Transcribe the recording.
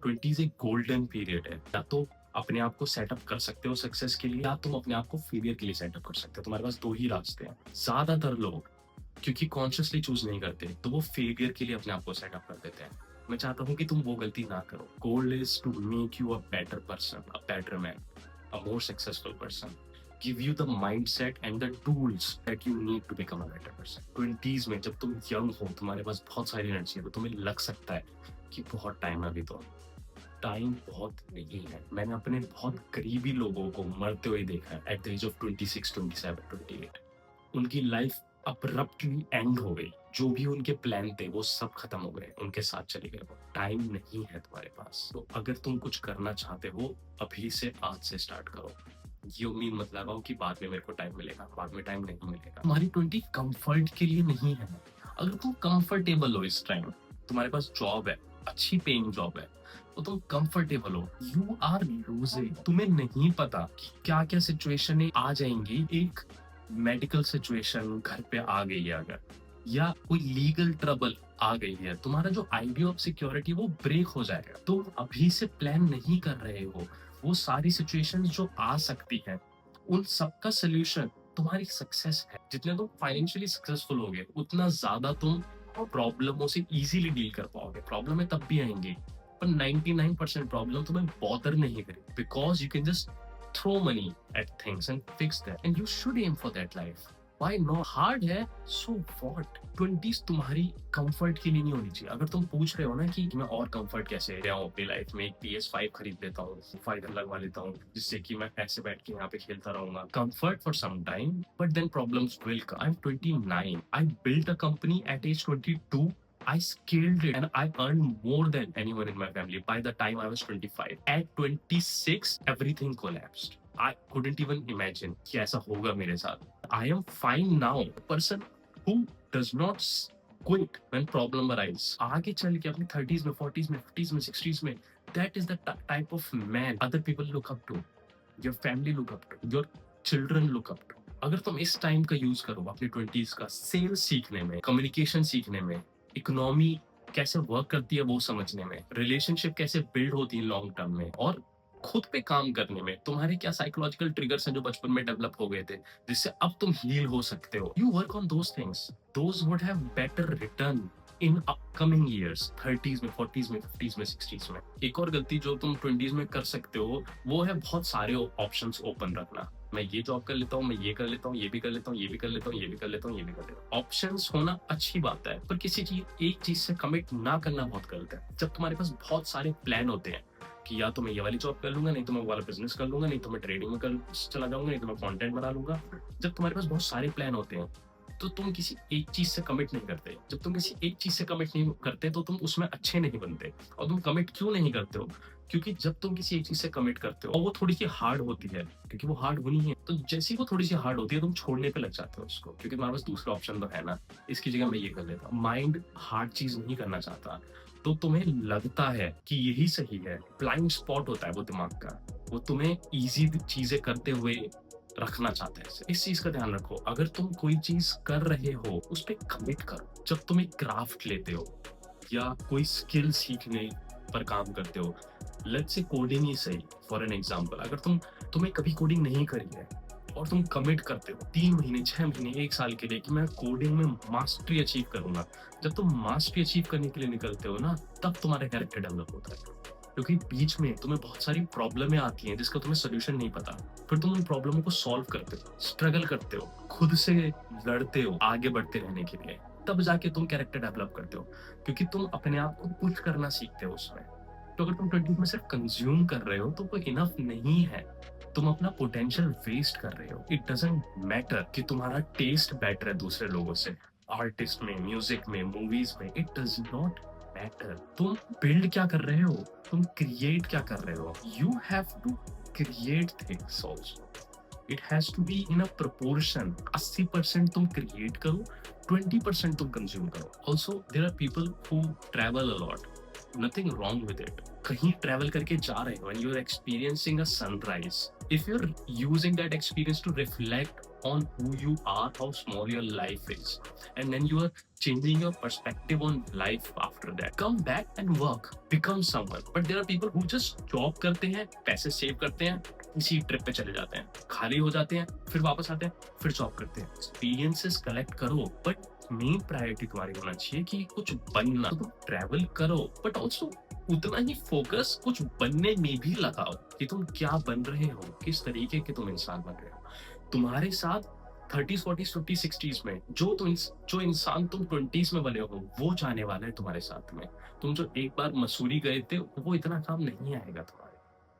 20s एक golden period है। या तो अपने आप को सेटअप कर सकते हो सक्सेस के लिए, या तुम अपने आप को फेलियर के लिए सेटअप कर सकते हो। तुम्हारे पास 2 ही रास्ते हैं। ज़्यादातर लोग क्योंकि कॉन्शियसली चूज़ नहीं करते, तो वो फेलियर के लिए अपने आप को सेटअप कर देते हैं। मैं चाहता हूँ कि तुम वो गलती ना करो। Goal is to make you a better person, a better man, a more successful person, give you the mindset and the tools that you need to become a better person. 20s में जब तुम young हो, तुम्हारे पास बहुत सारी energy है, तो तुम्हें लग सकता है कि बहुत टाइम है अभी तो। टाइम बहुत नहीं है। मैंने अपने बहुत करीबी लोगों को मरते हुए देखा है एट द एज ऑफ 26, 27, 28। उनकी लाइफ अब्रप्टली एंड हो गई। जो भी उनके प्लान थे वो सब खत्म हो गए, उनके साथ चले गए। वो टाइम नहीं है तुम्हारे पास। तो अगर तुम कुछ करना चाहते हो, अभी से आज से स्टार्ट करो। ये उम्मीद मत लगाओ कि बाद में मेरे को टाइम मिलेगा, बाद में टाइम नहीं मिलेगा। तुम्हारी 20 कंफर्ट के लिए नहीं है। अगर तुम कंफर्टेबल हो इस टाइम, तुम्हारे पास जॉब है, अच्छी पेइंग जॉब है, तो तुम कंफर्टेबल हो, यू आर लूजिंग। तुम्हें नहीं पता कि क्या क्या सिचुएशन आ जाएंगी। एक मेडिकल सिचुएशन घर पे आ गई है अगर, या कोई लीगल ट्रबल आ गई है, तुम्हारा जो आइडिया ऑफ सिक्योरिटी वो ब्रेक हो जाएगा। तुम अभी से प्लान नहीं कर रहे हो। वो सारी सिचुएशंस जो आ सकती हैं, उन सबका सोल्यूशन तुम्हारी सक्सेस है। जितने तुम फाइनेंशियली सक्सेसफुल होगे, उतना ज्यादा तुम प्रॉब्लमों से इजीली डील कर पाओगे। प्रॉब्लम तब भी आएंगी, पर 99% प्रॉब्लम तुम्हें बॉदर नहीं करेगी, because you can just throw money at things and fix that, and you should aim for that life. Why not? Hard है, so what? 20s तुम्हारी कंफर्ट के लिए नहीं होनी चाहिए। अगर तुम पूछ रहे हो ना कि मैं और कंफर्ट कैसे ले आऊं अपनी लाइफ में, एक PS5 खरीद लेता हूँ, फाइबर लगवा लेता हूँ, जिससे कि मैं ऐसे बैठ के यहाँ पे खेलता रहूंगा। Comfort for some time, but then problems will come. I am 29, I built a company at age 22, I scaled it and I earned more than anyone in my family by the time I was 25. At 26, everything collapsed. I couldn't even imagine कि ऐसा होगा मेरे साथ. I am fine now. A person who does not quit when problem arise. आगे चल के अपनी 30s में, 40s में, 50s में, 60s में, that is the type of man other people look up to. Your family look up to. Your children look up to. अगर तुम इस टाइम का यूज करो अपनी 20s का सेल्स सीखने में, कम्युनिकेशन सीखने में, इकोनॉमी कैसे वर्क करती है वो समझने में, रिलेशनशिप कैसे बिल्ड होती है लॉन्ग टर्म में, और खुद पे काम करने में, तुम्हारे क्या साइकोलॉजिकल ट्रिगर्स हैं जो बचपन में डेवलप हो गए थे, जिससे अब तुम हील हो सकते हो। You work on those things, those would have better return in upcoming years, 30s में, 40s में, 50s में, 60s में। एक और गलती जो तुम 20s में कर सकते हो, वो है बहुत सारे ऑप्शंस ओपन रखना। मैं ये जॉब कर लेता हूँ, मैं ये कर लेता हूँ, ये भी कर लेता हूँ, ये भी कर लेता हूँ, ये भी कर लेता हूँ, ये भी कर लेता हूँ। ऑप्शंस होना अच्छी बात है, पर किसी चीज एक चीज से कमिट ना करना बहुत गलत है। जब तुम्हारे पास बहुत सारे प्लान होते हैं कि या तो मैं ये वाली जॉब कर लूंगा, नहीं तो मैं वो वाला बिजनेस कर लूंगा, नहीं तो मैं ट्रेडिंग में चला जाऊंगा, नहीं तो मैं कंटेंट बना लूंगा। जब तुम्हारे पास बहुत सारे प्लान होते हैं, तो तुम किसी एक चीज से कमिट नहीं करते। जब तुम किसी एक चीज से कमिट नहीं करते, तो तुम उसमें अच्छे नहीं बनते। और तुम कमिट क्यों नहीं करते हो? क्योंकि जब तुम किसी एक चीज से कमिट करते हो और वो थोड़ी सी हार्ड होती है, क्योंकि वो हार्ड होनी है, तो जैसे ही वो थोड़ी सी हार्ड होती है, तुम छोड़ने पे लग जाते हो उसको, क्योंकि तुम्हारे पास दूसरा ऑप्शन तो है ना, इसकी जगह मैं ये कर लेता हूँ। माइंड हार्ड चीज नहीं करना चाहता, तो तुम्हें लगता है कि यही सही है। ब्लाइंड स्पॉट होता है वो दिमाग का, वो तुम्हें इजी चीजें करते हुए रखना चाहते हैं। इस चीज का ध्यान रखो। अगर तुम कोई चीज कर रहे हो, उस पर कमिट करो। जब तुम एक क्राफ्ट लेते हो या कोई स्किल सीखने पर काम करते हो, लेट्स से कोडिंग ही सही फॉर एन एग्जांपल, अगर तुम्हें कभी कोडिंग नहीं करी है और तुम कमिट करते हो 3 महीने, 6 महीने, 1 साल के लिए कि मैं कोडिंग में मास्टरी अचीव करूंगा, जब तुम मास्टरी अचीव करने के लिए निकलते हो ना, तब तुम्हारा कैरेक्टर डेवलप होता है। क्योंकि बीच में तुम्हें बहुत सारी प्रॉब्लमें आती हैं जिसका तुम्हें सोल्यूशन नहीं पता, फिर तुम उन प्रॉब्लमों को सॉल्व करते हो, स्ट्रगल करते हो, खुद से लड़ते हो आगे बढ़ते रहने के लिए, तब जाके तुम कैरेक्टर डेवलप करते हो, क्योंकि तुम अपने आप को पुश करना सीखते हो उसमें। तो अगर तुम 20 में सिर्फ कंज्यूम कर रहे हो, तो वो इनफ नहीं है। तुम अपना पोटेंशियल वेस्ट कर रहे हो। इट डजंट मैटर कि तुम्हारा टेस्ट बेटर है दूसरे लोगों से, आर्टिस्ट में, म्यूजिक में, मूवीज में, इट डज नॉट मैटर। तुम बिल्ड क्या कर रहे हो, तुम क्रिएट क्या कर रहे हो। You have to create things also. It has to be in a proportion. 80% तुम क्रिएट करो, 20% तुम कंज्यूम करो। Also there are people who travel a lot, nothing wrong with it. कहीं ट्रैवल करके जा रहे हो and you are experiencing a sunrise, if you are using that experience to reflect on who you are, how small your life is, and then you are changing your perspective on life after that. Come back and work, become someone. But there are people who just job करते हैं, पैसे save करते हैं, इसी trip पे चले जाते हैं, खाली हो जाते हैं, फिर वापस आते हैं, फिर जॉब करते हैं। एक्सपीरियंसेस कलेक्ट करो, बट मेन प्रायोरिटी तुम्हारी होना चाहिए कि कुछ बनना। तुम ट्रैवल करो, बट ऑल्सो उतना ही फोकस कुछ बनने में भी लगाओ कि तुम क्या बन रहे हो, किस तरीके के तुम इंसान बन रहे हो। तुम्हारे साथ 30s 40s 50s 60s में जो इंसान तुम 20s में बने हो वो जाने वाला है तुम्हारे साथ में। तुम जो एक बार मसूरी गए थे वो इतना काम नहीं आएगा तुम्हारा।